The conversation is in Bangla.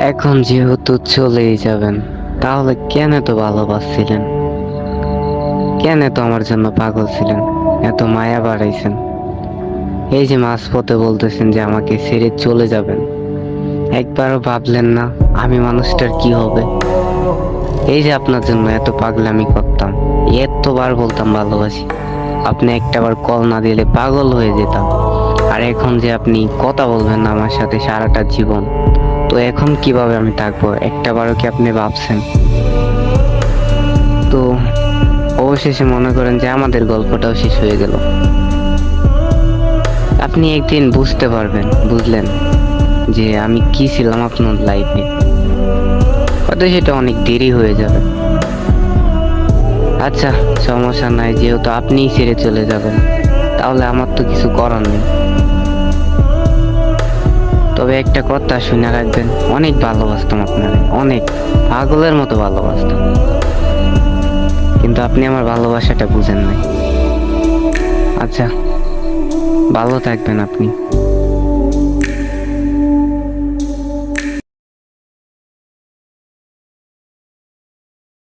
এখন যেহেতু চলেই যাবেন, তাহলে কেন এত ভালোবাসছিলেন? কেন এত আমার জন্য পাগল ছিলেন? এত মায়া বাড়াইছেন? এই যে মাঝপথে বলতেছেন যে আমাকে ছেড়ে চলে যাবেন, একবারও ভাবলেন না আমি মানুষটার কি হবে? এই যে আপনার জন্য এত পাগলামি করতাম, এতবার বলতাম ভালোবাসি, আপনি একটাবার কল না দিলে পাগল হয়ে যেতাম। আর এখন যে আপনি কথা বলবেন না আমার সাথে সারাটা জীবন, তো এখন কিভাবে আমি থাকবো? একটাবারও কি আপনি ভাবছেন? তো অবশেষে মনে করেন যে আমাদের গল্পটাও শেষ হয়ে গেল। আপনি একদিন বুঝতে পারবেন, বুঝলেন যে আমি কি ছিলাম আপনার লাইফে। হয়তো সেটা অনেক দেরি হয়ে যাবে। আচ্ছা, সমস্যা নাই, যেহেতু আপনিই ছেড়ে চলে যাবেন, তাহলে আমার তো কিছু করার নেই। তবে একটা কথা শুনে রাখবেন, অনেক ভালোবাসতাম আপনারে, অনেক পাগলের মতো ভালোবাসতাম, কিন্তু আপনি আমার ভালোবাসাটা বুঝেন নাই। আচ্ছা, ভালো থাকবেন আপনি।